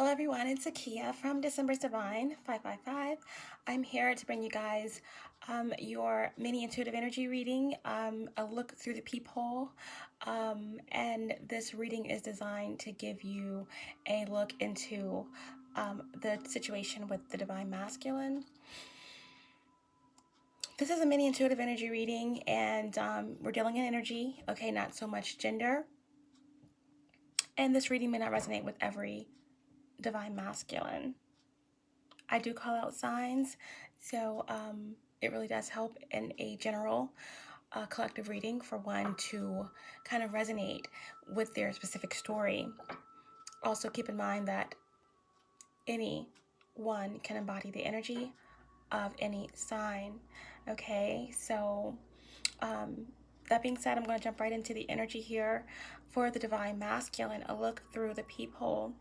everyone, it's Akia from December's Divine 555. I'm here to bring you guys your mini intuitive energy reading, a look through the peephole. And this reading is designed to give you a look into the situation with the Divine Masculine. This is a mini intuitive energy reading, and we're dealing in energy, okay, not so much gender. And this reading may not resonate with every Divine Masculine. I do call out signs, so it really does help in a general collective reading for one to kind of resonate with their specific story. Also keep in mind that any one can embody the energy of any sign. Okay, so that being said, I'm going to jump right into the energy here for the Divine Masculine, a look through the peephole.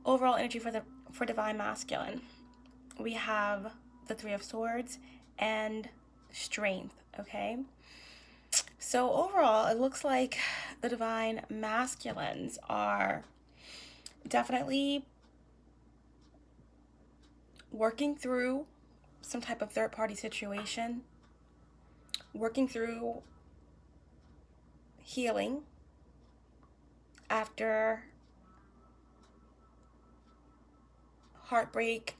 Overall energy for Divine Masculine, we have the Three of Swords and Strength. Okay, so overall it looks like the Divine Masculines are definitely working through some type of third-party situation, working through healing after heartbreak,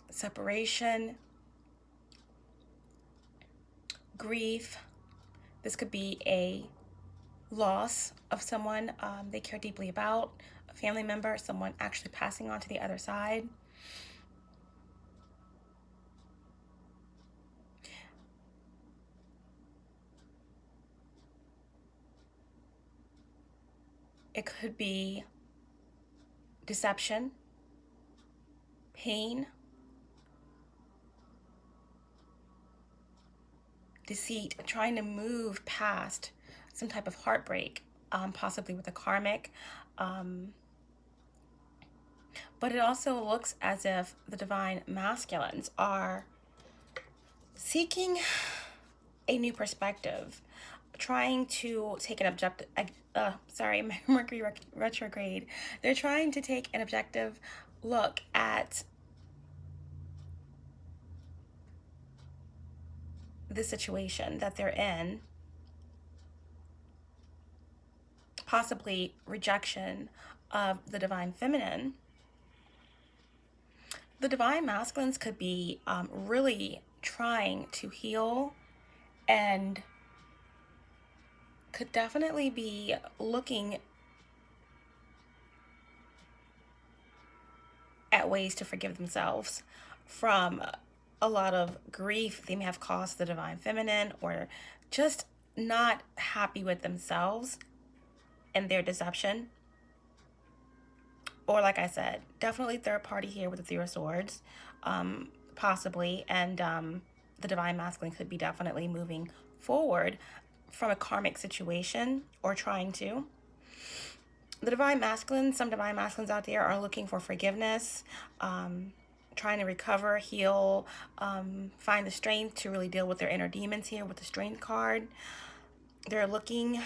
separation, grief. This could be a loss of someone they care deeply about, a family member, someone actually passing on to the other side. It could be deception, pain, deceit, trying to move past some type of heartbreak, possibly with a karmic. But it also looks as if the Divine Masculines are seeking a new perspective, trying to take an objective, Mercury Retrograde. They're trying to take an objective look at the situation that they're in, possibly rejection of the Divine Feminine. The Divine Masculines could be really trying to heal and could definitely be looking at ways to forgive themselves from a lot of grief they may have caused the Divine Feminine, or just not happy with themselves and their deception. Or like I said, definitely third party here with the Three of Swords, possibly, and the Divine Masculine could be definitely moving forward from a karmic situation, or trying to. The Divine Masculine, some Divine Masculines out there are looking for forgiveness, trying to recover, heal, find the strength to really deal with their inner demons here with the Strength card. They're looking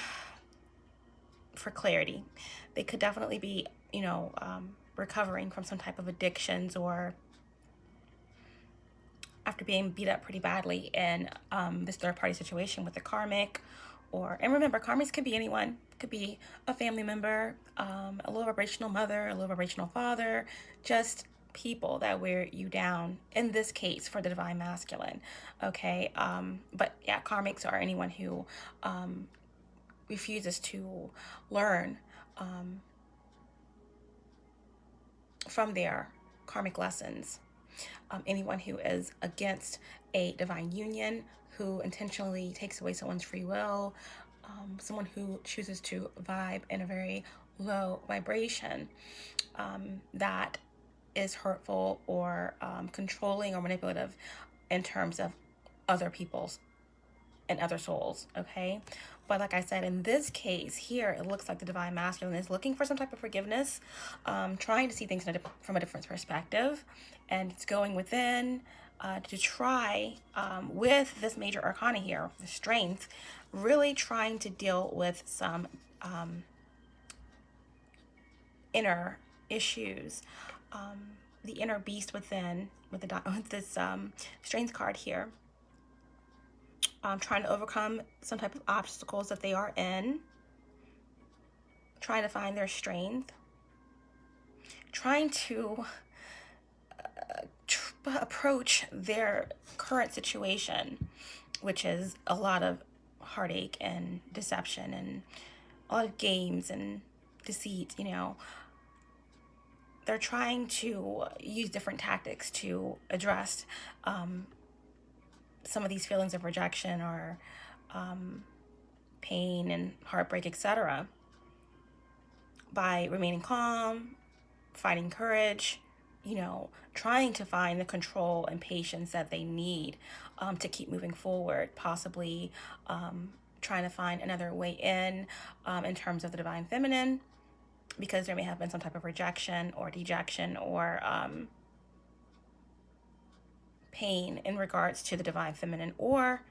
for clarity. They could definitely be, recovering from some type of addictions, or after being beat up pretty badly in this third-party situation with the karmic. And remember, karmics could be anyone. Could be a family member, a low vibrational mother, a low vibrational father, just people that wear you down, in this case for the Divine Masculine. Okay, but yeah, karmics are anyone who refuses to learn from their karmic lessons. Anyone who is against a divine union, who intentionally takes away someone's free will, someone who chooses to vibe in a very low vibration, that is hurtful or controlling or manipulative in terms of other people's and other souls. Okay, but like I said, in this case here, it looks like the Divine Masculine is looking for some type of forgiveness, trying to see things from a different perspective, and it's going within to try, with this major arcana here, the Strength, really trying to deal with some inner issues, the inner beast within, with this strength card here, trying to overcome some type of obstacles that they are in, trying to find their strength, trying to approach their current situation, which is a lot of heartache and deception and a lot of games and deceit. You know, they're trying to use different tactics to address some of these feelings of rejection or pain and heartbreak, etc., by remaining calm, finding courage, you know, trying to find the control and patience that they need to keep moving forward, possibly trying to find another way in terms of the divine feminine, because there may have been some type of rejection or dejection or pain in regards to the divine feminine, or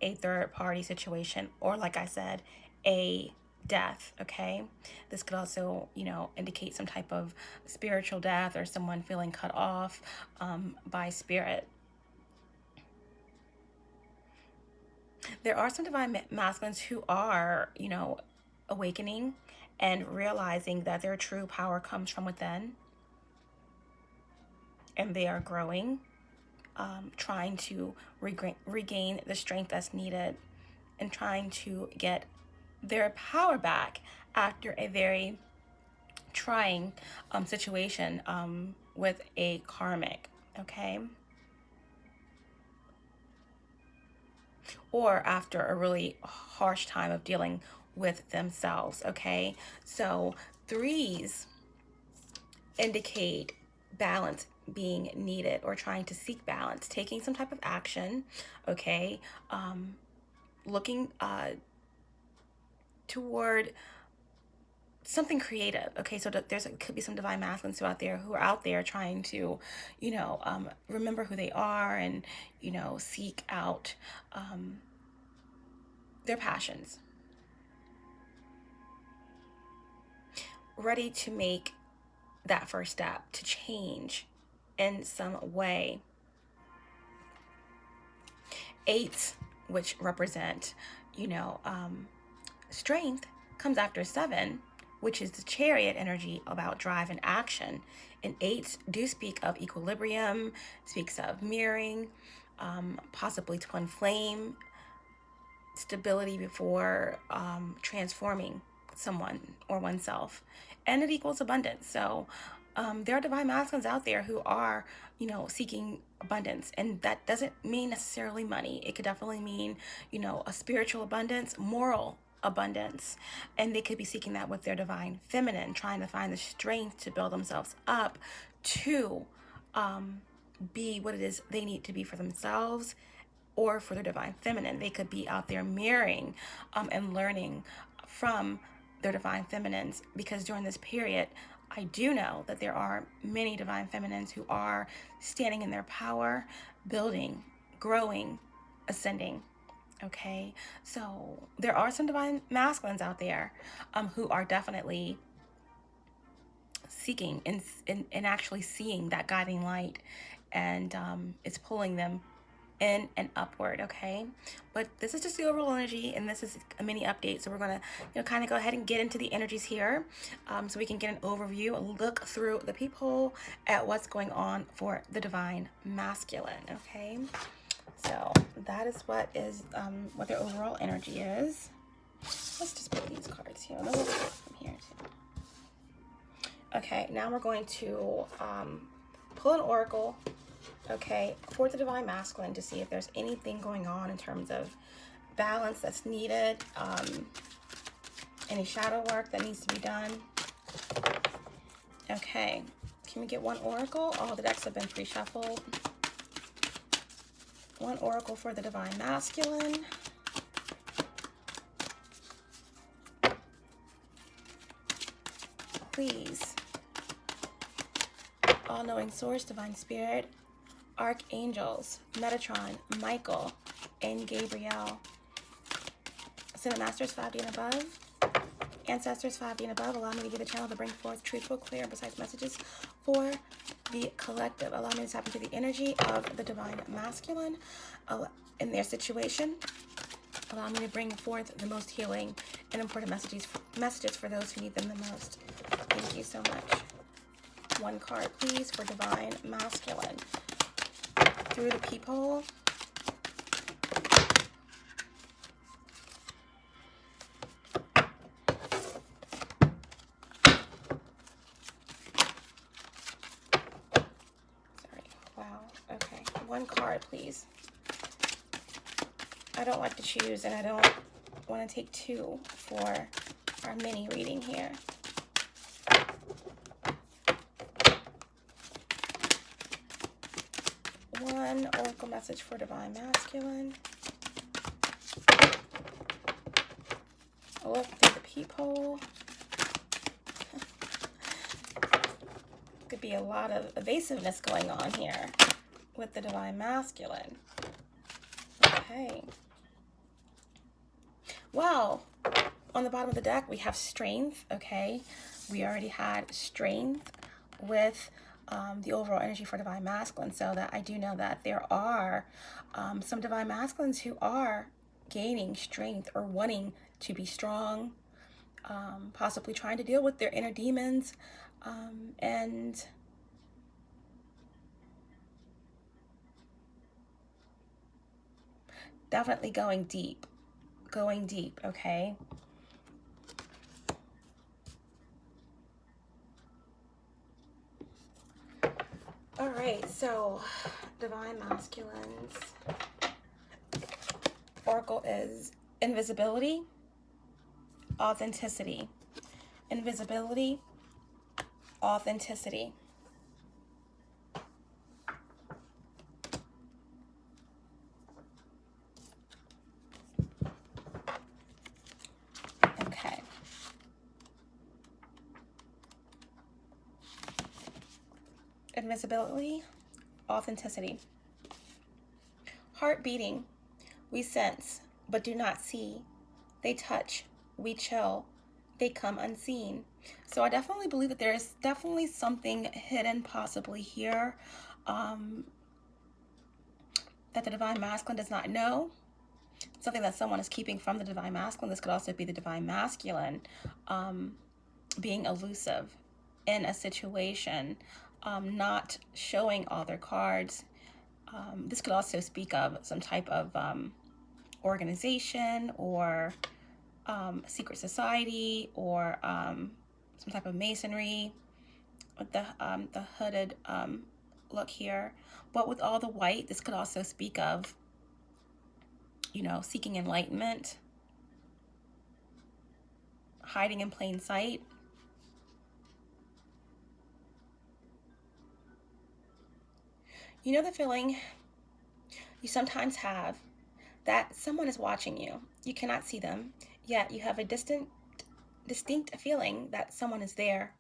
a third party situation, or like I said, a death. Okay, this could also, you know, indicate some type of spiritual death or someone feeling cut off by spirit. There are some divine masculines who are, you know, awakening and realizing that their true power comes from within, and they are growing, trying to regain the strength that's needed, and trying to get their power back after a very trying situation with a karmic, okay? Or after a really harsh time of dealing with themselves, okay? So 3s indicate balance being needed, or trying to seek balance, taking some type of action, okay? Looking toward something creative, okay? So could be some divine masculines who are out there trying to, you know, remember who they are and, you know, seek out their passions, ready to make that first step to change in some way. 8s, which represent, you know, strength, comes after 7, which is the chariot energy about drive and action. And 8s do speak of equilibrium, speaks of mirroring, possibly twin flame, stability before transforming someone or oneself. And it equals abundance. So there are divine masculines out there who are, you know, seeking abundance. And that doesn't mean necessarily money. It could definitely mean, you know, a spiritual abundance, moral abundance. And they could be seeking that with their divine feminine, trying to find the strength to build themselves up to be what it is they need to be for themselves or for their divine feminine. They could be out there mirroring and learning from their divine feminines, because during this period, I do know that there are many divine feminines who are standing in their power, building, growing, ascending. Okay, so there are some divine masculines out there who are definitely seeking and actually seeing that guiding light, and it's pulling them in and upward. Okay, but this is just the overall energy, and this is a mini update, so we're gonna, you know, kind of go ahead and get into the energies here, so we can get an overview, a look through the peephole at what's going on for the divine masculine. Okay, so that is what their overall energy is. Let's just put these cards here. Let's put them here too. Okay, now we're going to pull an oracle, okay, for the divine masculine, to see if there's anything going on in terms of balance that's needed, any shadow work that needs to be done. Okay, can we get one oracle? All the decks have been pre-shuffled. One oracle for the divine masculine. Please. All-knowing source, divine spirit, archangels, Metatron, Michael, and Gabriel. Ascended masters 5D and above. Ancestors 5D and above, allow me to be the channel to bring forth truthful, clear, and precise messages for the collective. Allow me to tap into the energy of the divine masculine in their situation. Allow me to bring forth the most healing and important messages for those who need them the most. Thank you so much. One card, please, for divine masculine. Through the peephole. Okay, one card, please. I don't like to choose, and I don't want to take two for our mini reading here. One oracle message for divine masculine. Look through the peephole. Could be a lot of evasiveness going on here with the divine masculine. Okay. Well, on the bottom of the deck, we have strength, okay? We already had strength with the overall energy for divine masculine, so that I do know that there are some divine masculines who are gaining strength or wanting to be strong, possibly trying to deal with their inner demons, and definitely going deep, okay? All right, so divine masculines oracle is invisibility, authenticity. Invisibility, authenticity. Okay. Invisibility, authenticity. Heart beating, we sense but do not see. They touch, we chill, they come unseen. So I definitely believe that there is definitely something hidden possibly here that the divine masculine does not know. Something that someone is keeping from the divine masculine. This could also be the divine masculine being elusive in a situation, not showing all their cards. This could also speak of some type of organization or secret society or some type of masonry with the hooded look here. But with all the white, this could also speak of, you know, seeking enlightenment, hiding in plain sight. You know the feeling you sometimes have that someone is watching you. You cannot see them, yet you have a distinct feeling that someone is there.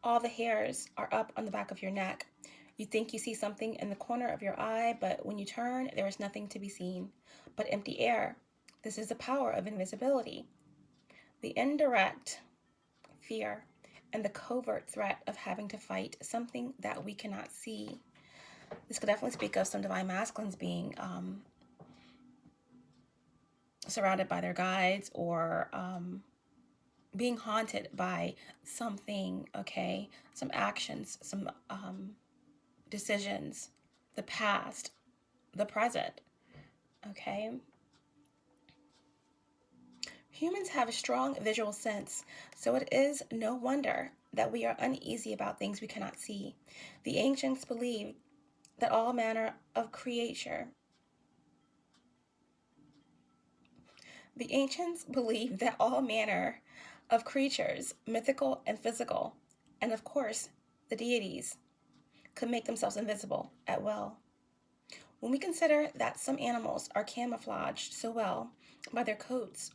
All the hairs are up on the back of your neck. You think you see something in the corner of your eye, but when you turn, there is nothing to be seen but empty air. This is the power of invisibility. The indirect fear and the covert threat of having to fight something that we cannot see. This could definitely speak of some divine masculines being surrounded by their guides or being haunted by something, okay? Some actions, some decisions, the past, the present, okay? Humans have a strong visual sense, so it is no wonder that we are uneasy about things we cannot see. The ancients believed that all manner of creatures, mythical and physical, and of course, the deities, could make themselves invisible at will. When we consider that some animals are camouflaged so well by their coats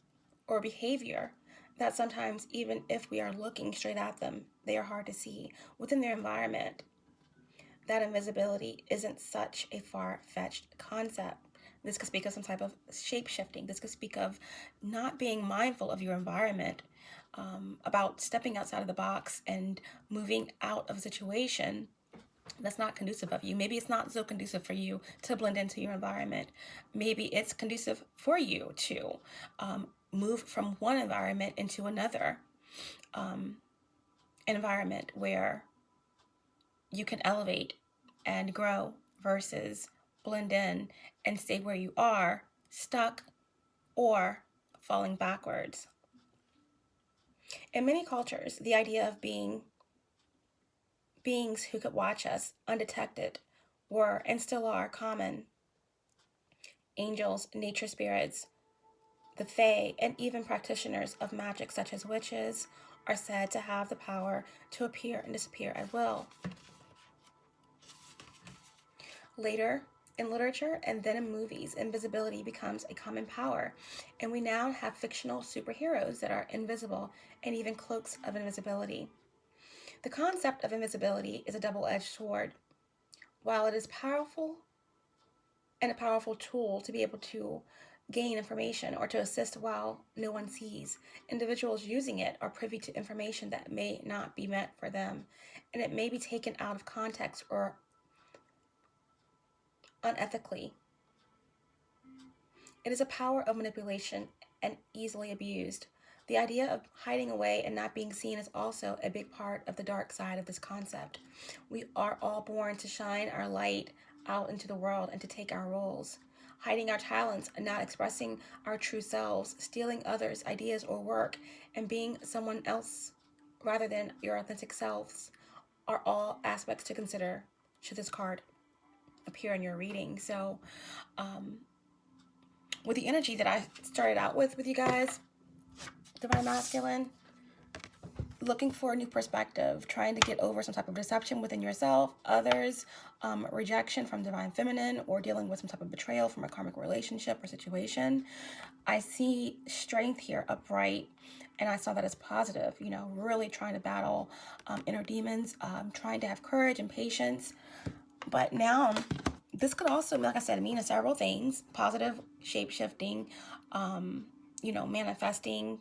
or behavior that sometimes even if we are looking straight at them, they are hard to see within their environment, that invisibility isn't such a far-fetched concept. This could speak of some type of shape shifting. This could speak of not being mindful of your environment, about stepping outside of the box and moving out of a situation that's not conducive of you. Maybe it's not so conducive for you to blend into your environment. Maybe it's conducive for you to move from one environment into another environment where you can elevate and grow versus blend in and stay where you are, stuck or falling backwards. In many cultures, the idea of being beings who could watch us undetected were and still are common. Angels, nature spirits, the Fae, and even practitioners of magic such as witches are said to have the power to appear and disappear at will. Later, in literature and then in movies, invisibility becomes a common power, and we now have fictional superheroes that are invisible and even cloaks of invisibility. The concept of invisibility is a double-edged sword. While it is powerful and a powerful tool to be able to gain information or to assist while no one sees, individuals using it are privy to information that may not be meant for them, and it may be taken out of context or unethically. It is a power of manipulation and easily abused. The idea of hiding away and not being seen is also a big part of the dark side of this concept. We are all born to shine our light out into the world and to take our roles. Hiding our talents and not expressing our true selves, stealing others' ideas or work, and being someone else rather than your authentic selves are all aspects to consider should this card appear in your reading. So, with the energy that I started out with you guys, Divine Masculine, looking for a new perspective, trying to get over some type of deception within yourself, others, rejection from Divine Feminine, or dealing with some type of betrayal from a karmic relationship or situation. I see strength here, upright, and I saw that as positive, really trying to battle inner demons, trying to have courage and patience. But now, this could also, like I said, mean several things: positive, shape-shifting, manifesting,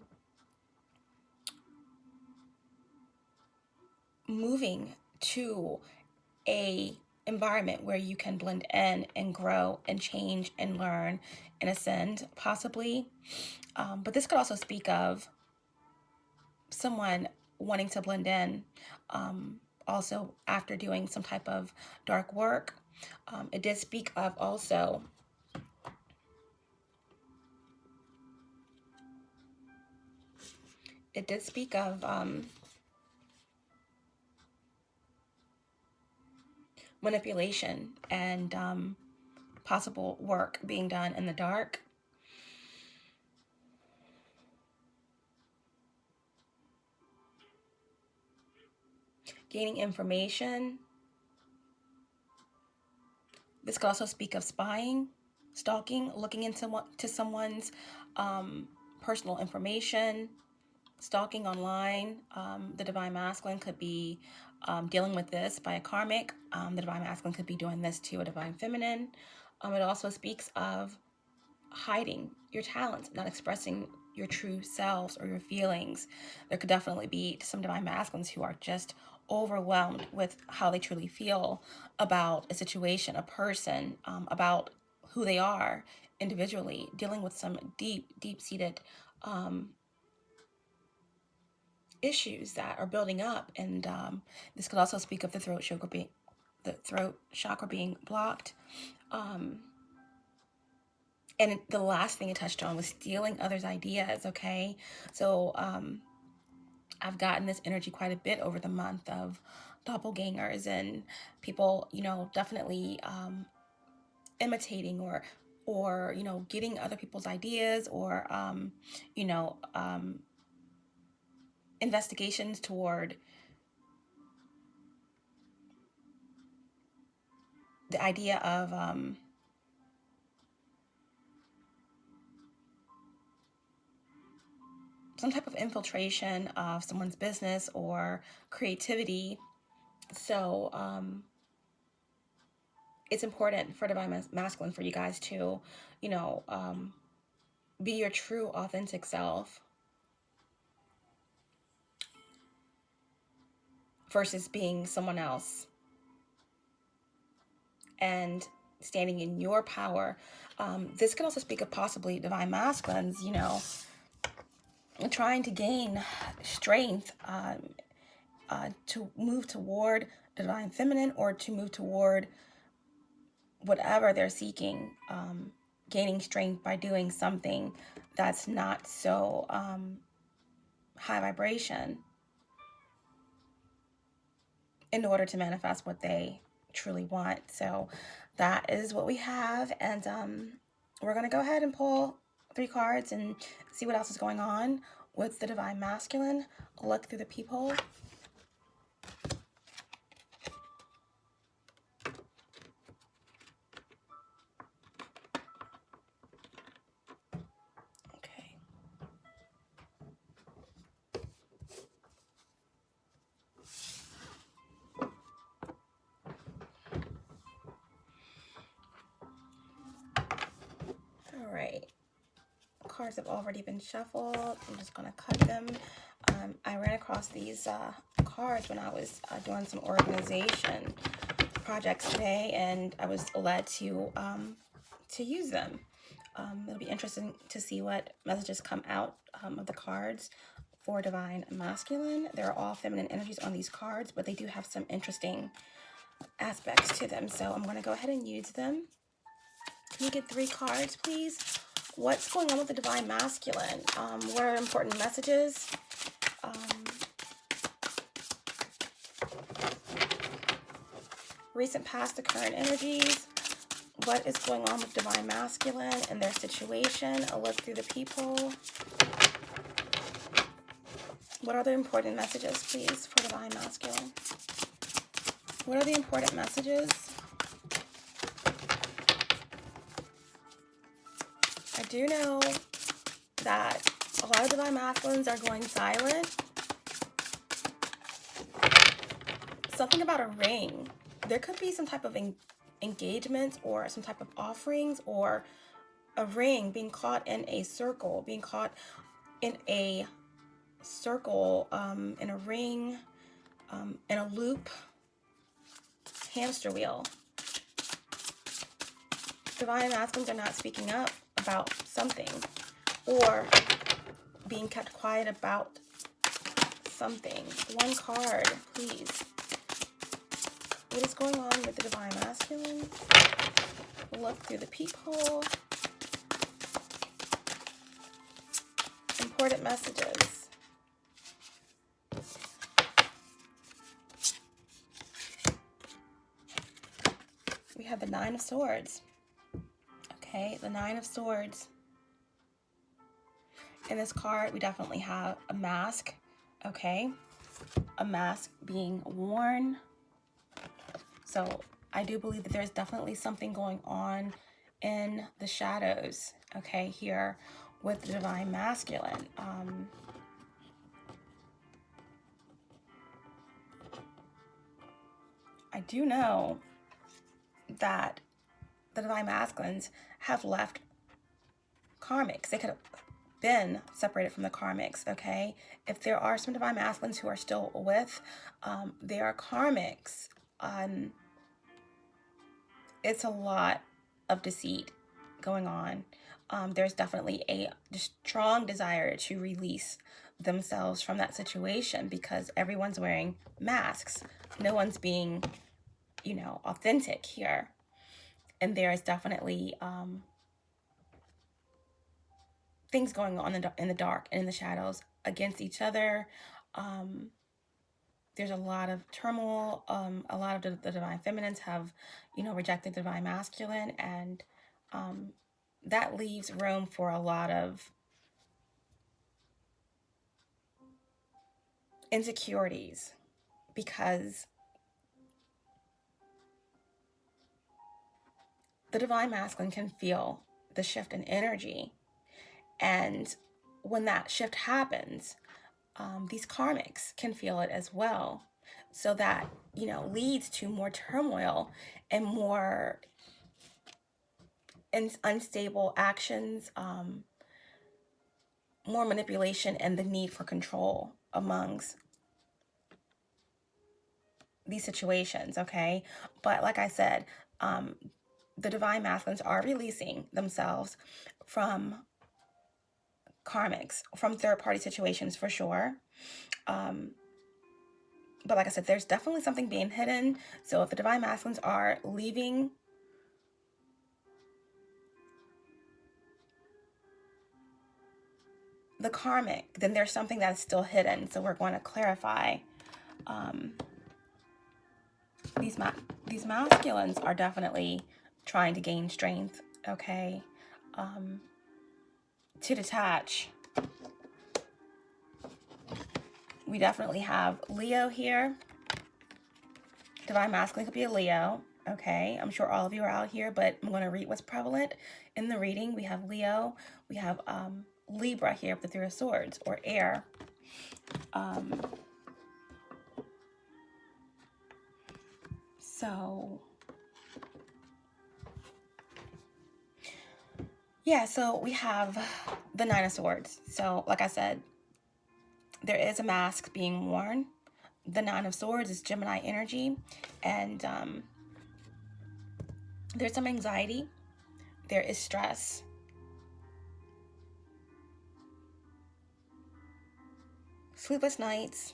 moving to a environment where you can blend in and grow and change and learn and ascend, possibly. But this could also speak of someone wanting to blend in, also after doing some type of dark work. It did speak of also manipulation and possible work being done in the dark. Gaining information. This could also speak of spying, stalking, looking into someone's personal information, stalking online. The Divine Masculine could be dealing with this by a karmic. The Divine Masculine could be doing this to a Divine Feminine. It also speaks of hiding your talents, not expressing your true selves or your feelings. There could definitely be some Divine Masculines who are just overwhelmed with how they truly feel about a situation, a person, about who they are individually, dealing with some deep-seated issues that are building up. And this could also speak of the throat chakra being blocked. And the last thing I touched on was stealing others' ideas, okay? So I've gotten this energy quite a bit over the month of doppelgangers and people, definitely imitating or getting other people's ideas or, investigations toward the idea of some type of infiltration of someone's business or creativity. So it's important for divine masculine for you guys to, you know, be your true authentic self versus being someone else, and standing in your power. This can also speak of possibly divine masculines, you know, trying to gain strength to move toward divine feminine, or to move toward whatever they're seeking, gaining strength by doing something that's not so high vibration in order to manifest what they truly want. So that is what we have, and we're going to go ahead and pull 3 cards and see what else is going on with the divine masculine. Look through the peephole. Okay. All right. Cards have already been shuffled. I'm just going to cut them. I ran across these cards when I was doing some organization projects today, and I was led to use them. It'll be interesting to see what messages come out of the cards for divine masculine. There are all feminine energies on these cards, but they do have some interesting aspects to them. So I'm going to go ahead and use them. Can you get 3 cards, please? What's going on with the divine masculine? What are important messages? Recent past to current energies. What is going on with divine masculine and their situation? A look through the peephole. What are the important messages, please, for divine masculine? What are the important messages? I do know that a lot of divine masculines are going silent. Something about a ring. There could be some type of engagement or some type of offerings, or a ring being caught in a circle, in a ring, in a loop, hamster wheel. Divine masculines are not speaking up about something, or being kept quiet about something. 1 card, please. What is going on with the divine masculine? Look through the peephole. Important messages. We have the 9 of Swords. Okay, the 9 of Swords. In this card, we definitely have a mask. Okay, a mask being worn. So I do believe that there's definitely something going on in the shadows, okay, here with the divine masculine. I do know that the divine masculines have left karmics. They could have been separated from the karmics, okay? If there are some divine masculines who are still with their karmics, it's a lot of deceit going on. There's definitely a strong desire to release themselves from that situation, because everyone's wearing masks. No one's being, you know, authentic here. And there is definitely things going on in the dark and in the shadows against each other. There's a lot of turmoil. A lot of the divine feminines have, you know, rejected the divine masculine, and that leaves room for a lot of insecurities, because the divine masculine can feel the shift in energy. And when that shift happens, these karmics can feel it as well. So that, you know, leads to more turmoil and more unstable actions, more manipulation, and the need for control amongst these situations, okay? But like I said, the divine masculines are releasing themselves from karmics, from third-party situations for sure. But like I said, there's definitely something being hidden. So if the divine masculines are leaving the karmic, then there's something that's still hidden. So we're going to clarify. These masculines are definitely trying to gain strength, okay? To detach. We definitely have Leo here. Divine masculine could be a Leo, okay? I'm sure all of you are out here, but I'm going to read what's prevalent in the reading. We have Leo. We have Libra here with the Three of Swords, or air. So, yeah, so we have the Nine of Swords. So, like I said, there is a mask being worn. The Nine of Swords is Gemini energy, and there's some anxiety. There is stress. Sleepless nights.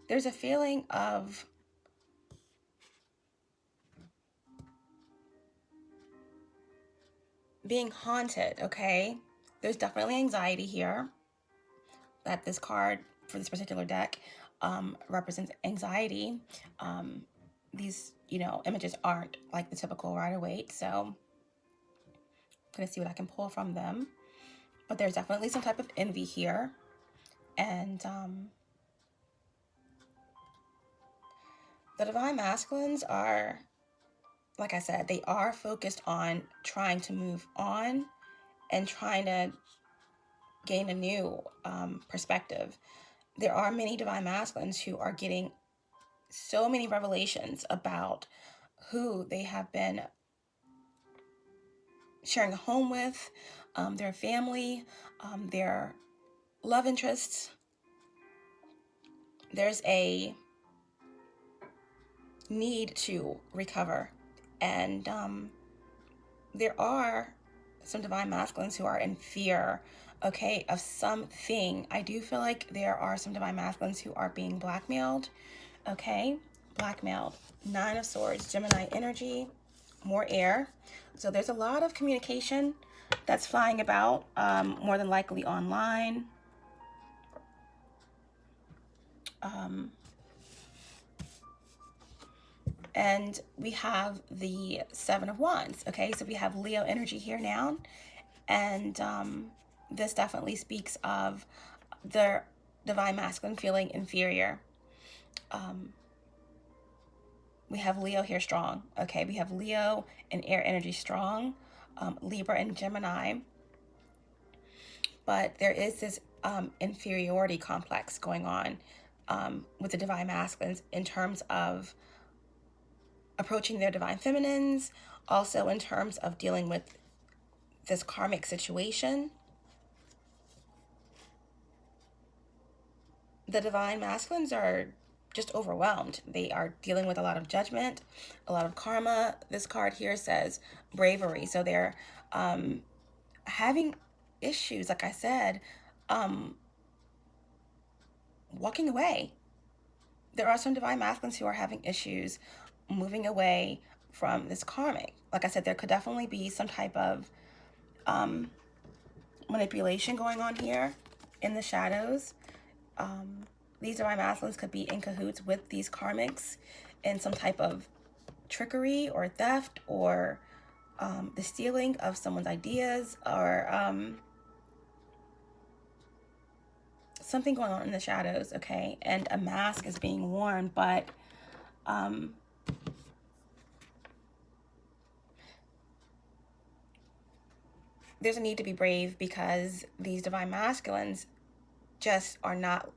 There's a feeling of being haunted, okay? There's definitely anxiety here. That this card for this particular deck represents anxiety. These, you know, images aren't like the typical Rider-Waite, so I'm gonna see what I can pull from them. But there's definitely some type of envy here. And the divine masculines are, like I said, they are focused on trying to move on and trying to gain a new perspective. There are many divine masculines who are getting so many revelations about who they have been sharing a home with, their family, their love interests. There's a need to recover. And there are some divine masculines who are in fear, okay, of something. I do feel like there are some divine masculines who are being blackmailed, okay? Blackmailed. Nine of Swords, Gemini energy, more air. So there's a lot of communication that's flying about, more than likely online. And we have the Seven of Wands, okay? So we have Leo energy here now. And this definitely speaks of the divine masculine feeling inferior. We have Leo here strong, okay? We have Leo and air energy strong, Libra and Gemini. But there is this inferiority complex going on with the divine masculines in terms of approaching their divine feminines, also in terms of dealing with this karmic situation. The divine masculines are just overwhelmed. They are dealing with a lot of judgment, a lot of karma. This card here says bravery. So they're having issues, like I said, walking away. There are some divine masculines who are having issues moving away from this karmic. Like I said, there could definitely be some type of manipulation going on here in the shadows. These divine masculines could be in cahoots with these karmics in some type of trickery or theft, or the stealing of someone's ideas, or something going on in the shadows, okay? And a mask is being worn, but there's a need to be brave, because these divine masculines just are not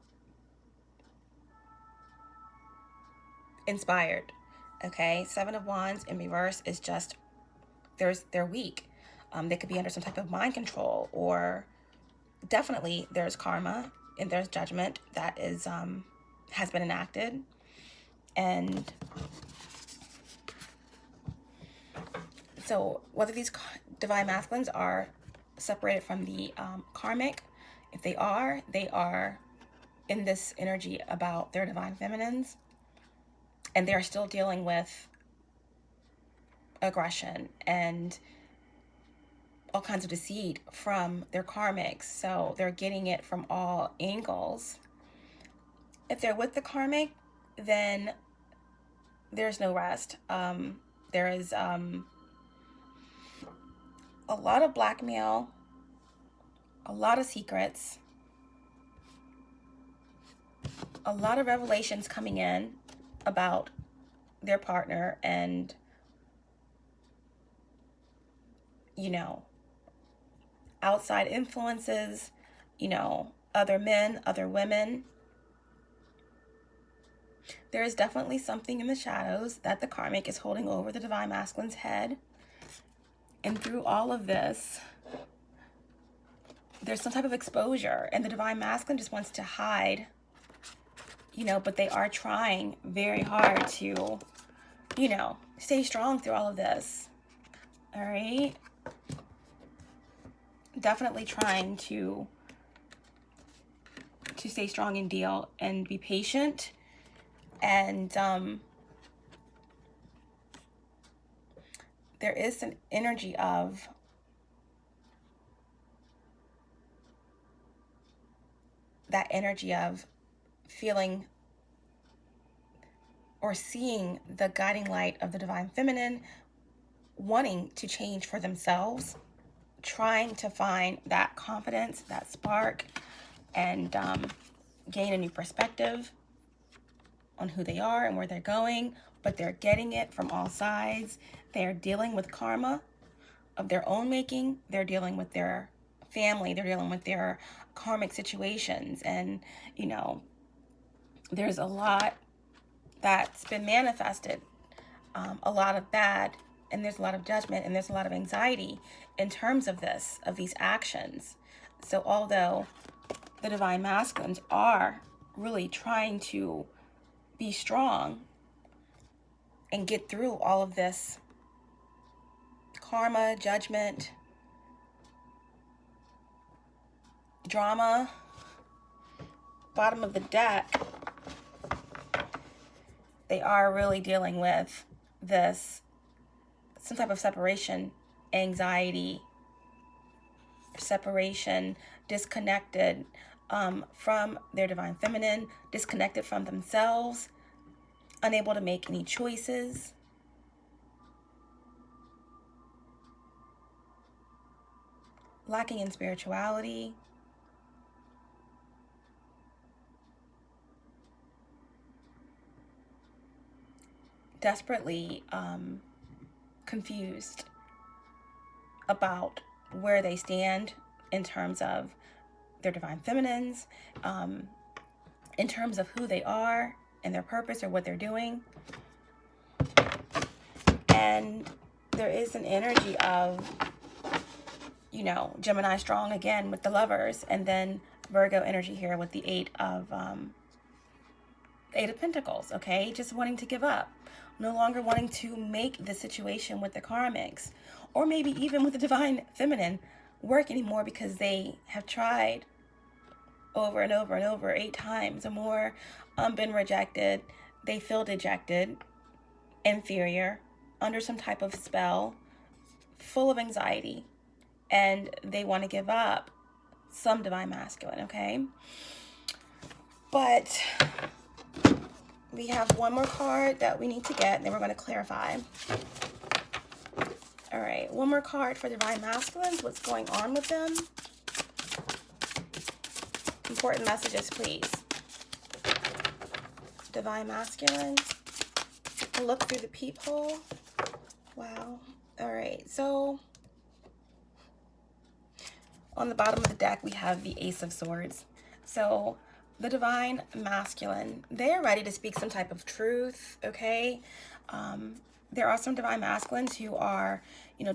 inspired. Okay, Seven of Wands in reverse is just they're weak. They could be under some type of mind control, or definitely there's karma and there's judgment that is has been enacted. And so whether these divine masculines are separated from the karmic, if they are in this energy about their divine feminines, and they're still dealing with aggression and all kinds of deceit from their karmics. So they're getting it from all angles. If they're with the karmic, then there's no rest. There is a lot of blackmail, a lot of secrets, a lot of revelations coming in about their partner, and you know, outside influences, you know, other men, other women. There is definitely something in the shadows that the karmic is holding over the divine masculine's head. And through all of this, there's some type of exposure, and the divine masculine just wants to hide, you know, but they are trying very hard to, you know, stay strong through all of this. All right. Definitely trying to stay strong and deal and be patient. And there is an energy of that energy of feeling or seeing the guiding light of the divine feminine, wanting to change for themselves, trying to find that confidence, that spark, and gain a new perspective on who they are and where they're going. But they're getting it from all sides. They're dealing with karma of their own making. They're dealing with their family. They're dealing with their karmic situations. And, you know, there's a lot that's been manifested, a lot of bad, and there's a lot of judgment, and there's a lot of anxiety in terms of this, of these actions. So although the divine masculines are really trying to be strong and get through all of this karma, judgment, drama, bottom of the deck, they are really dealing with this, some type of separation, anxiety, separation, disconnected from their divine feminine, disconnected from themselves, unable to make any choices. Lacking in spirituality. Desperately confused about where they stand in terms of their divine feminines, in terms of who they are and their purpose or what they're doing. And there is an energy of, you know, Gemini strong again with the Lovers, and then Virgo energy here with the Eight of Pentacles, okay? Just wanting to give up. No longer wanting to make the situation with the karmics, or maybe even with the divine feminine, work anymore, because they have tried over and over and over 8 times or more, been rejected. They feel dejected, inferior, under some type of spell, full of anxiety, and they want to give up some divine masculine, okay? But we have one more card that we need to get, and then we're going to clarify. All right, one more card for divine masculines. What's going on with them? Important messages, please. Divine masculine. Look through the peephole. Wow. All right, so on the bottom of the deck, we have the Ace of Swords. So the divine masculine, they're ready to speak some type of truth, okay? There are some divine masculines who are,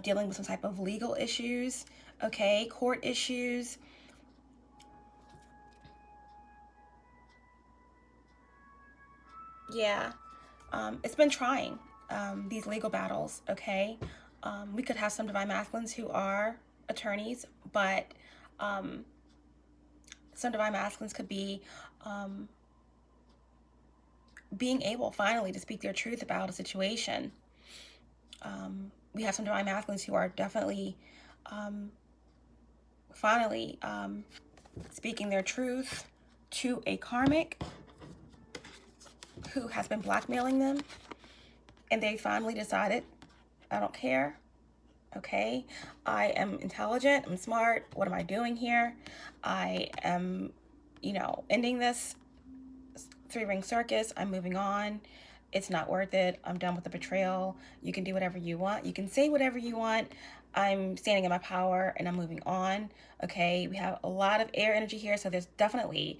dealing with some type of legal issues, okay? Court issues. Yeah, it's been trying, these legal battles, okay? We could have some divine masculines who are attorneys, but some divine masculines could be being able finally to speak their truth about a situation. We have some divine masculines who are definitely finally speaking their truth to a karmic who has been blackmailing them, and they finally decided, I don't care. Okay, I am intelligent, I'm smart, what am I doing here? I am, ending this three-ring circus. I'm moving on. It's not worth it. I'm done with the betrayal. You can do whatever you want. You can say whatever you want. I'm standing in my power and I'm moving on. Okay, we have a lot of air energy here, so there's definitely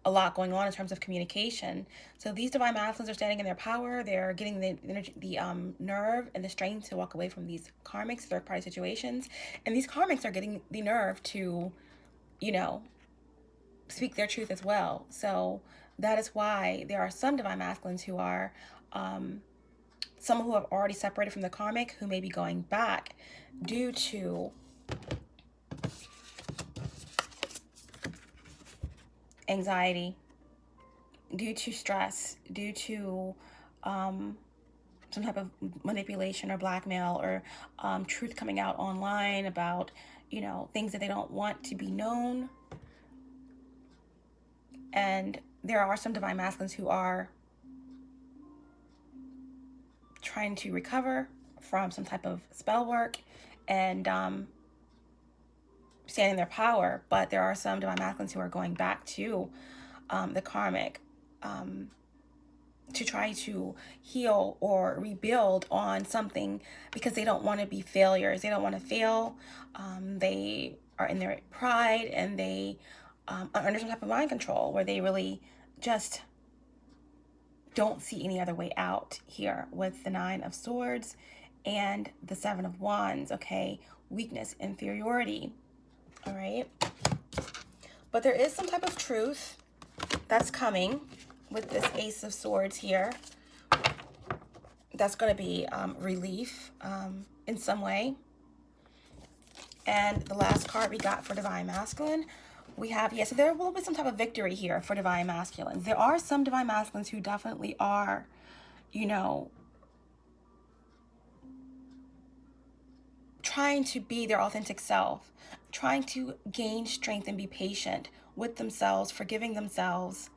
a lot going on in terms of communication. So these divine masculines are standing in their power. They're getting the energy, the nerve and the strength to walk away from these karmics, third-party situations, and these karmics are getting the nerve to, speak their truth as well. So that is why there are some divine masculines who are some who have already separated from the karmic, who may be going back due to anxiety, due to stress, due to some type of manipulation or blackmail, or truth coming out online about, things that they don't want to be known. And there are some divine masculines who are trying to recover from some type of spell work and stand in their power, but there are some divine masculines who are going back to the karmic to try to heal or rebuild on something, because they don't want to be failures. They don't want to fail. They are in their pride, and they are under some type of mind control where they really just don't see any other way out here with the Nine of Swords and the Seven of Wands, okay? Weakness, inferiority, all right? But there is some type of truth that's coming with this Ace of Swords here. That's going to be relief in some way. And the last card we got for Divine Masculine, we have, yes, so there will be some type of victory here for Divine Masculines. There are some Divine Masculines who definitely are, trying to be their authentic self, trying to gain strength and be patient with themselves, forgiving themselves,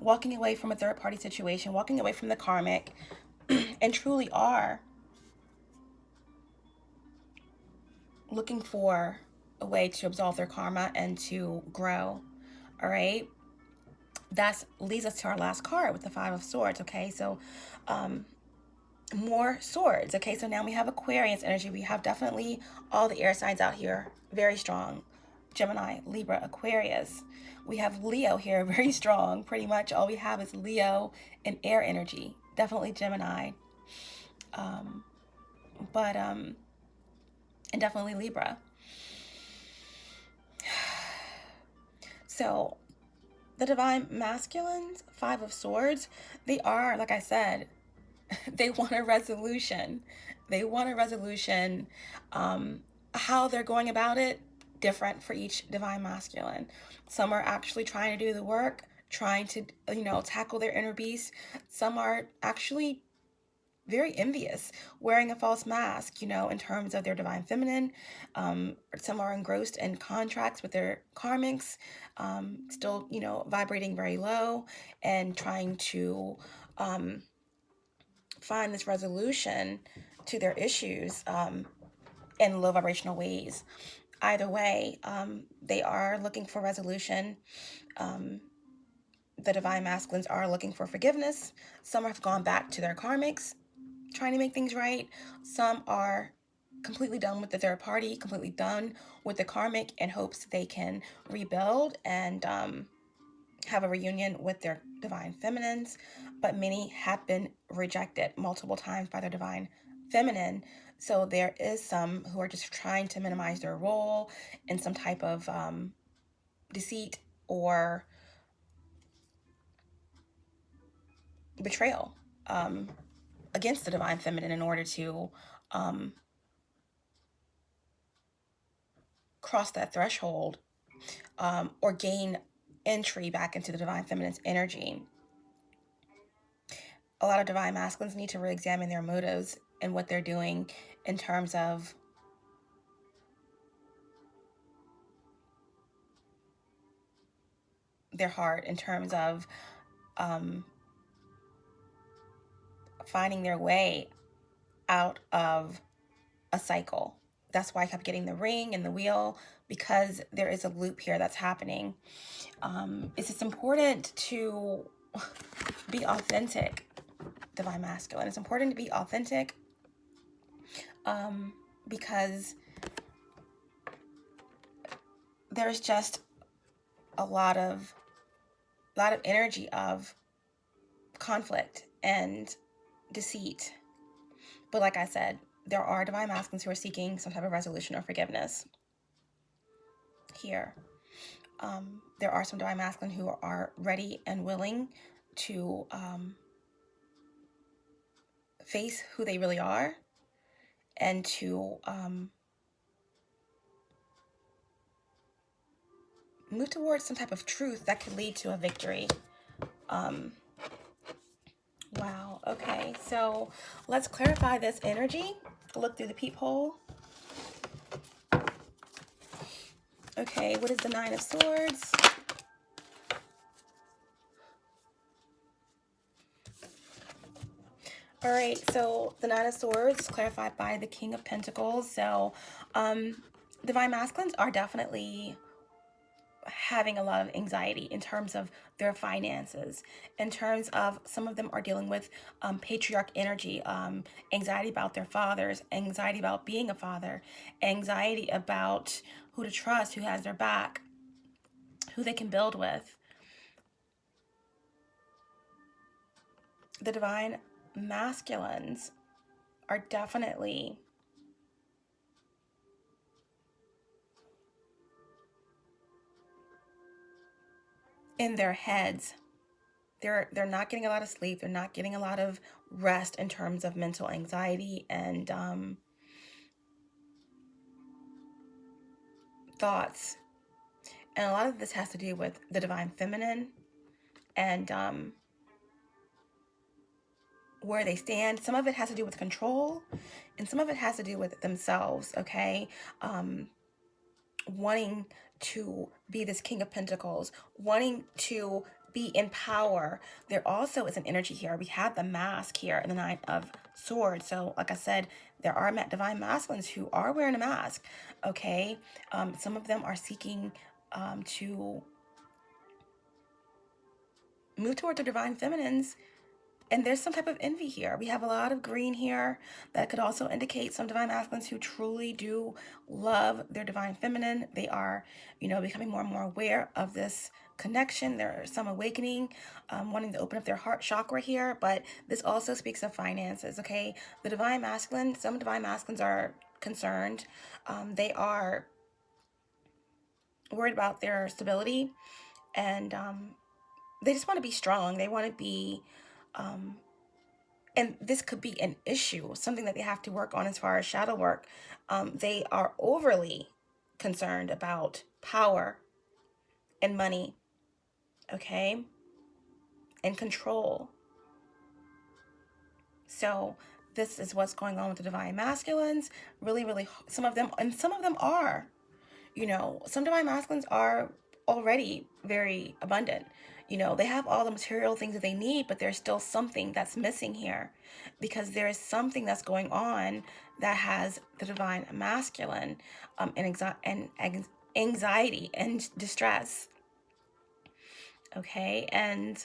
walking away from a third-party situation, walking away from the karmic, and truly are looking for a way to absolve their karma and to grow. All right, that leads us to our last card with the Five of Swords. Okay, so more swords. Okay, so now we have Aquarius energy. We have definitely all the air signs out here, very strong. Gemini, Libra, Aquarius. We have Leo here, very strong. Pretty much all we have is Leo and air energy. Definitely Gemini. And definitely Libra. So the Divine Masculines, Five of Swords, they are, like I said, they want a resolution. They want a resolution. How they're going about it, different for each Divine Masculine. Some are actually trying to do the work, trying to, tackle their inner beast. Some are actually very envious, wearing a false mask, in terms of their divine feminine. Some are engrossed in contracts with their karmics, still, vibrating very low and trying to find this resolution to their issues in low vibrational ways. Either way, they are looking for resolution. The Divine Masculines are looking for forgiveness. Some have gone back to their karmics, trying to make things right. Some are completely done with the third party, completely done with the karmic, in hopes they can rebuild and have a reunion with their divine feminines. But many have been rejected multiple times by their divine feminine. So there is some who are just trying to minimize their role in some type of deceit or betrayal against the divine feminine in order to cross that threshold or gain entry back into the divine feminine's energy. A lot of divine masculines need to re-examine their motives and what they're doing in terms of their heart, in terms of finding their way out of a cycle. That's why I kept getting the ring and the wheel, because there is a loop here that's happening. It's just important to be authentic, divine masculine. It's important to be authentic because there's just a lot of energy of conflict and deceit. But like I said, there are divine masculines who are seeking some type of resolution or forgiveness here. There are some divine masculine who are ready and willing to face who they really are and to move towards some type of truth that could lead to a victory. Wow. Okay. So let's clarify this energy. Look through the peephole. Okay. What is the Nine of Swords? All right. So the Nine of Swords is clarified by the King of Pentacles. So divine masculines are definitely having a lot of anxiety in terms of their finances, in terms of some of them are dealing with patriarch energy, anxiety about their fathers, anxiety about being a father, anxiety about who to trust, who has their back, who they can build with. The divine masculines are definitely in their heads. They're not getting a lot of sleep. They're not getting a lot of rest in terms of mental anxiety and thoughts. And a lot of this has to do with the divine feminine and where they stand. Some of it has to do with control, and some of it has to do with themselves, okay? Wanting to be this King of Pentacles, wanting to be in power. There also is an energy here. We have the mask here and the Nine of Swords. So like I said, there are divine masculines who are wearing a mask, okay? Some of them are seeking to move toward their divine feminines. And there's some type of envy here. We have a lot of green here that could also indicate some divine masculines who truly do love their divine feminine. They are, becoming more and more aware of this connection. There are some awakening, wanting to open up their heart chakra here. But this also speaks of finances, okay? The divine masculine, some divine masculines are concerned. They are worried about their stability, and they just want to be strong. They want to be and this could be an issue, something that they have to work on as far as shadow work. They are overly concerned about power and money, okay, and control. So this is what's going on with the divine masculines. Really, really, some of them are, some divine masculines are already very abundant. They have all the material things that they need, but there's still something that's missing here, because there is something that's going on that has the divine masculine and anxiety and distress. Okay, and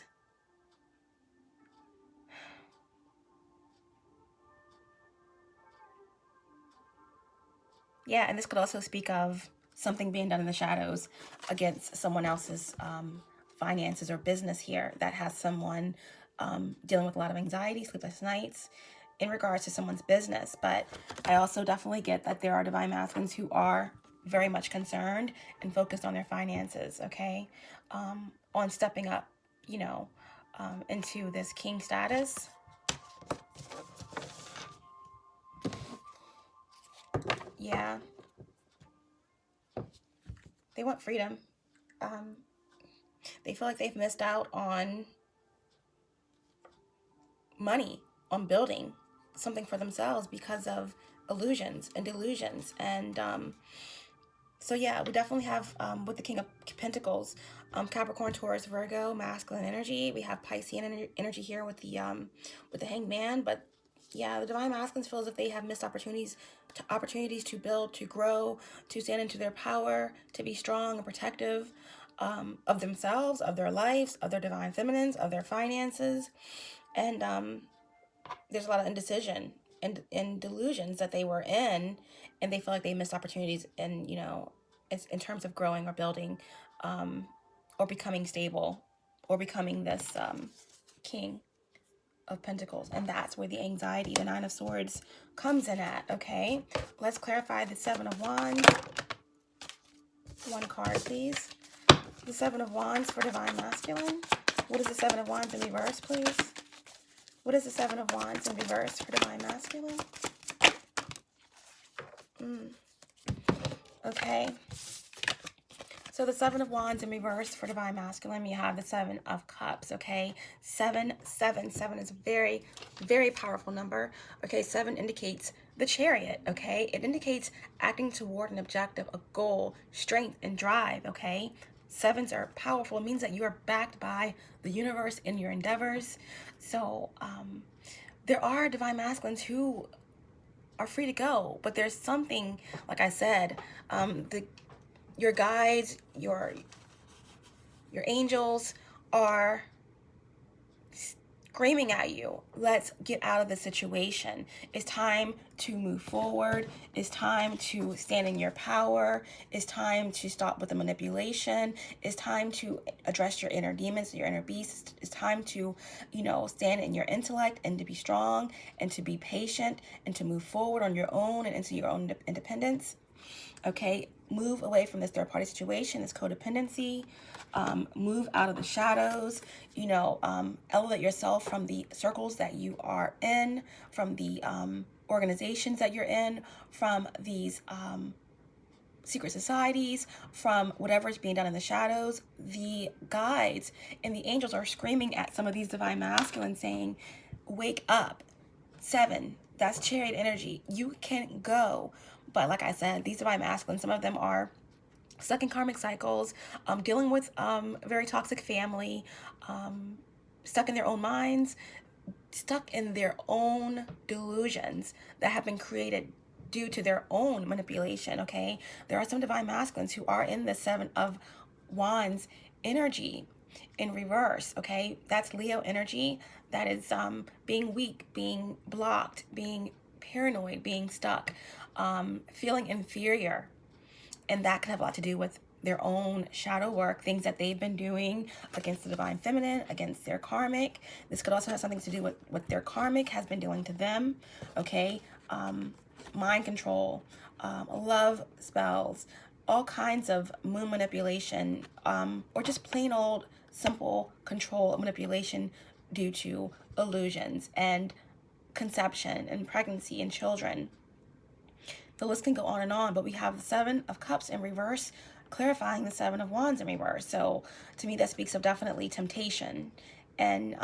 Yeah, and this could also speak of something being done in the shadows against someone else's finances or business here that has someone dealing with a lot of anxiety, sleepless nights in regards to someone's business. But I also definitely get that there are divine masculines who are very much concerned and focused on their finances, okay? On stepping up, into this king status. Yeah, they want freedom. Um, they feel like they've missed out on money, on building something for themselves because of illusions and delusions. And so, yeah, we definitely have with the King of Pentacles, Capricorn, Taurus, Virgo, masculine energy. We have Piscean energy here with the Hanged Man. But yeah, the divine masculines feel as if they have missed opportunities to build, to grow, to stand into their power, to be strong and protective of themselves, of their lives, of their divine feminines, of their finances. And there's a lot of indecision and delusions that they were in, and they feel like they missed opportunities in terms of growing or building, or becoming stable, or becoming this king of pentacles. And that's where the anxiety, the Nine of Swords, comes in at. Okay, let's clarify the Seven of Wands. One card, please. The Seven of Wands for divine masculine. What is the Seven of Wands in reverse, please? What is the Seven of Wands in reverse for divine masculine? Okay. So the Seven of Wands in reverse for divine masculine, you have the Seven of Cups, okay? 7, 7. 7 is a very, very powerful number. Okay, 7 indicates the Chariot, okay? It indicates acting toward an objective, a goal, strength, and drive, okay? Sevens are powerful. It means that you are backed by the universe in your endeavors. So there are divine masculines who are free to go, but there's something, like I said, your guides, your angels are screaming at you. Let's get out of the situation. It's time to move forward. It's time to stand in your power. It's time to stop with the manipulation. It's time to address your inner demons, your inner beasts. It's time to, stand in your intellect and to be strong and to be patient and to move forward on your own and into your own independence. Okay, move away from this third-party situation, this codependency. Move out of the shadows. Elevate yourself from the circles that you are in, from the organizations that you're in, from these secret societies, from whatever is being done in the shadows. The guides and the angels are screaming at some of these divine masculines saying, wake up. 7, that's Chariot energy. You can go. But like I said, these divine masculines, some of them are stuck in karmic cycles, dealing with very toxic family, stuck in their own minds, stuck in their own delusions that have been created due to their own manipulation, okay? There are some divine masculines who are in the Seven of Wands energy in reverse, okay? That's Leo energy. That is being weak, being blocked, being paranoid, being stuck, feeling inferior. And that can have a lot to do with their own shadow work, things that they've been doing against the divine feminine, against their karmic. This could also have something to do with what their karmic has been doing to them, okay? Mind control, love spells, all kinds of moon manipulation, or just plain old simple control manipulation due to illusions and conception and pregnancy and children. The list can go on, but we have the Seven of Cups in reverse, clarifying the Seven of Wands in reverse. So to me, that speaks of definitely temptation and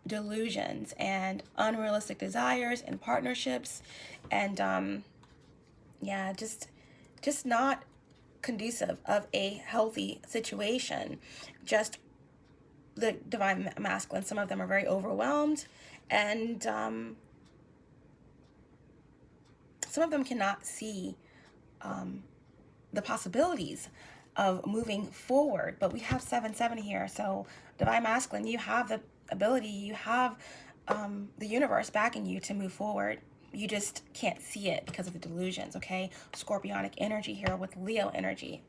delusions and unrealistic desires and partnerships, and yeah, just not conducive of a healthy situation. Just the divine masculine, some of them are very overwhelmed, and some of them cannot see the possibilities of moving forward. But we have 7-7 here. So divine masculine, you have the ability, you have the universe backing you to move forward. You just can't see it because of the delusions, okay? Scorpionic energy here with Leo energy.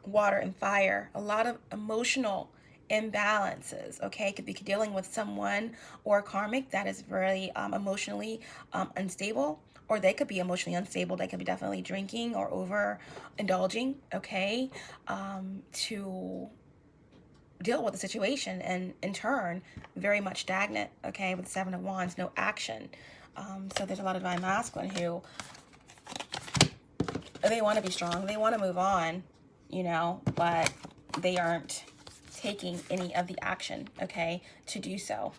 Water and fire, a lot of emotional imbalances, okay? Could be dealing with someone or karmic that is very emotionally unstable, or they could be emotionally unstable. They could be definitely drinking or overindulging, okay, to deal with the situation, and in turn very much stagnant, okay, with the Seven of Wands, no action. So there's a lot of divine masculine who they want to be strong, they want to move on, you know, but they aren't taking any of the action, okay, to do so.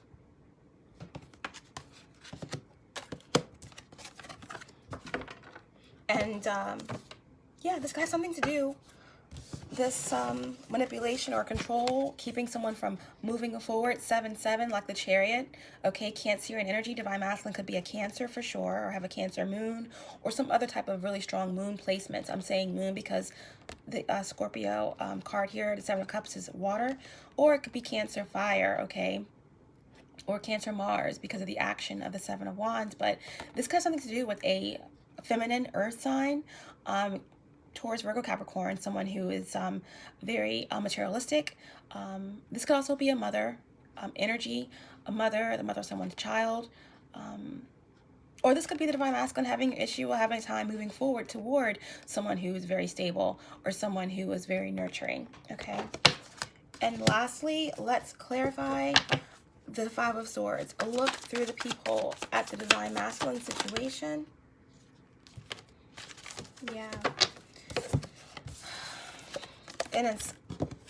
And yeah, this has something to do, this manipulation or control, keeping someone from moving forward. 7-7, like the Chariot, okay? Cancerian energy, divine masculine could be a Cancer for sure, or have a Cancer moon, or some other type of really strong moon placements. I'm saying moon because the Scorpio card here, the Seven of Cups, is water, or it could be Cancer fire, okay? Or Cancer Mars because of the action of the Seven of Wands. But this could have something to do with a feminine earth sign, Taurus, Virgo, Capricorn, someone who is very materialistic. This could also be a mother energy, the mother of someone's child. Or this could be the divine masculine having an issue or having a time moving forward toward someone who is very stable or someone who is very nurturing, okay? And lastly, let's clarify the Five of Swords. A look through the peephole at the divine masculine situation. Yeah. And it's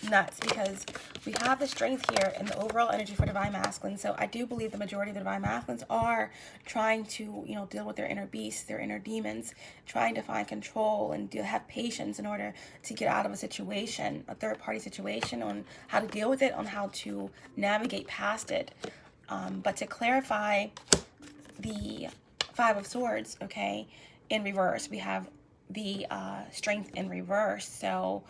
nuts because we have the strength here and the overall energy for divine masculine. So I do believe the majority of the divine masculines are trying to, you know, deal with their inner beasts, their inner demons, trying to find control and have patience in order to get out of a situation, a third-party situation, on how to deal with it, on how to navigate past it. But to clarify the Five of Swords, okay, in reverse, we have the strength in reverse. So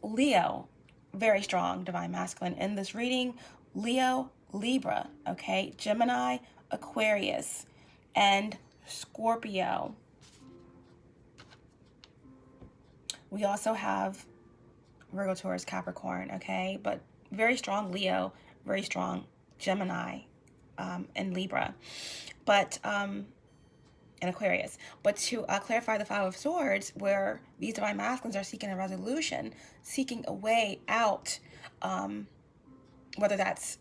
Leo, very strong divine masculine in this reading. Leo, Libra, okay, Gemini, Aquarius, and Scorpio. We also have Virgo, Taurus, Capricorn, okay, but very strong Leo, very strong Gemini, and Libra, but and Aquarius. But to clarify the Five of Swords, where these divine masculines are seeking a resolution, seeking a way out, whether that's,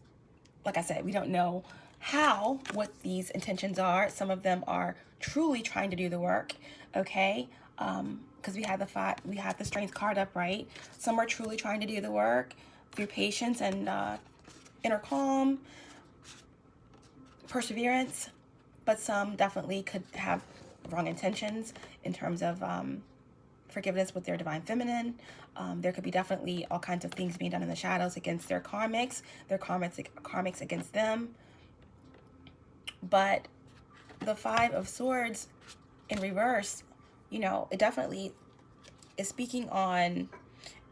like I said, we don't know how, what these intentions are. Some of them are truly trying to do the work, okay? Because we have the Strength card up, right? Some are truly trying to do the work through patience and inner calm, perseverance, but some definitely could have wrong intentions in terms of forgiveness with their divine feminine. There could be definitely all kinds of things being done in the shadows against their karmics against them. But the Five of Swords in reverse, you know, it definitely is speaking on,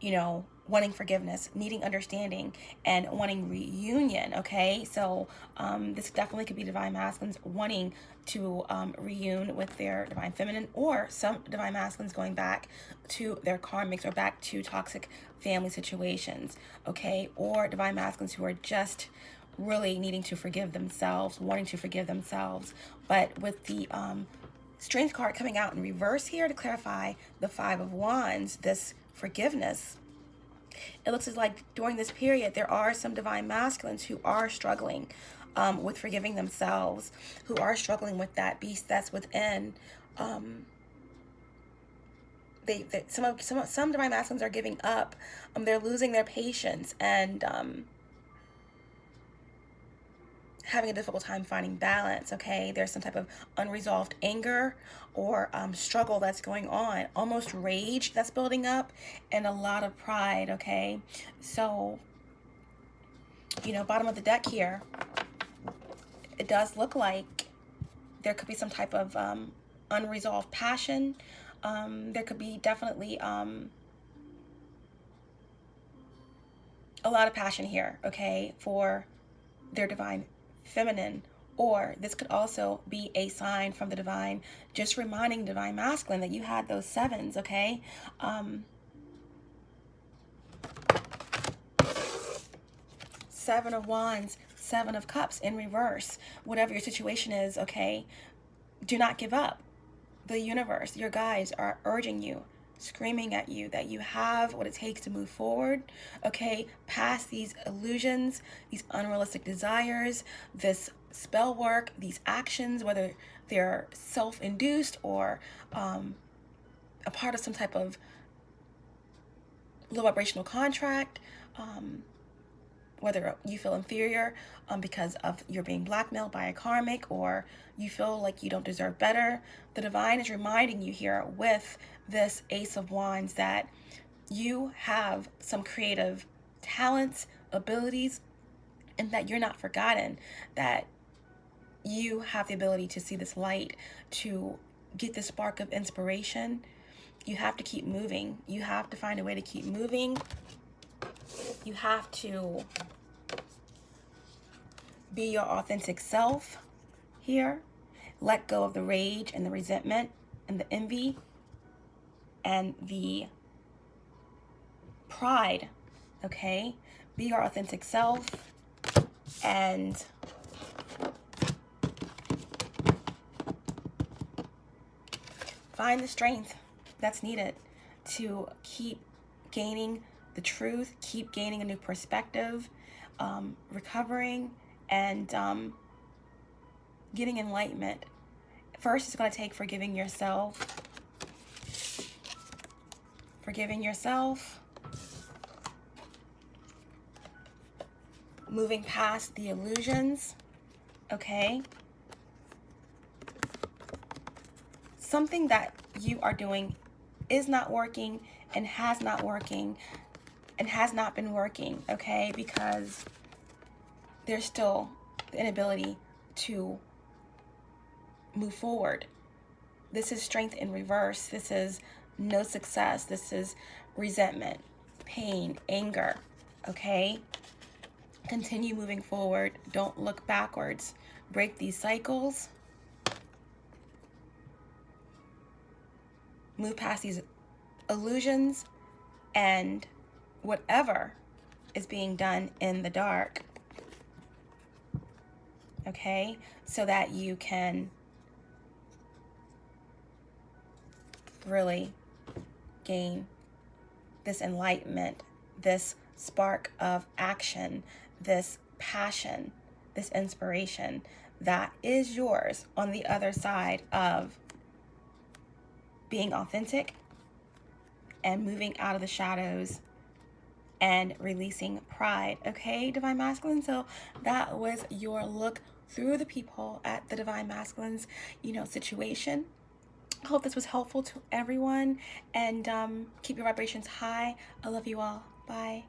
you know, wanting forgiveness, needing understanding, and wanting reunion, okay? So this definitely could be divine masculines wanting to reune with their divine feminine, or some divine masculines going back to their karmics or back to toxic family situations, okay? Or divine masculines who are just really needing to forgive themselves, wanting to forgive themselves. But with the Strength card coming out in reverse here to clarify the Five of Wands, this forgiveness, it looks like during this period there are some divine masculines who are struggling with forgiving themselves, who are struggling with that beast that's within. Some divine masculines are giving up. They're losing their patience and having a difficult time finding balance, okay? There's some type of unresolved anger or struggle that's going on, almost rage that's building up, and a lot of pride, okay? So, you know, bottom of the deck here, it does look like there could be some type of unresolved passion. There could be definitely a lot of passion here, okay, for their divine feminine Or this could also be a sign from the divine, just reminding divine masculine that you had those sevens, okay? Seven of Wands, Seven of Cups in reverse. Whatever your situation is, okay? Do not give up. The universe, your guides are urging you, screaming at you that you have what it takes to move forward, okay? Past these illusions, these unrealistic desires, this spell work, these actions, whether they're self-induced or a part of some type of low vibrational contract, whether you feel inferior because of you're being blackmailed by a karmic, or you feel like you don't deserve better. The divine is reminding you here with this Ace of Wands that you have some creative talents, abilities, and that you're not forgotten, that you have the ability to see this light, to get this spark of inspiration. You have to keep moving. You have to find a way to keep moving. You have to be your authentic self here. Let go of the rage and the resentment and the envy and the pride, okay? Be your authentic self and find the strength that's needed to keep gaining the truth, keep gaining a new perspective, recovering, and getting enlightenment. First, it's going to take forgiving yourself. Forgiving yourself. Moving past the illusions, okay? Something that you are doing is not working and has not working and has not been working, okay? Because there's still the inability to move forward. This is strength in reverse. This is no success. This is resentment, pain, anger, okay? Continue moving forward. Don't look backwards. Break these cycles. Move past these illusions and whatever is being done in the dark, okay? So that you can really gain this enlightenment, this spark of action, this passion, this inspiration that is yours on the other side of being authentic and moving out of the shadows and releasing pride, okay, Divine Masculine? So that was your look through the peephole at the Divine Masculine's, situation. I hope this was helpful to everyone, and keep your vibrations high. I love you all. Bye.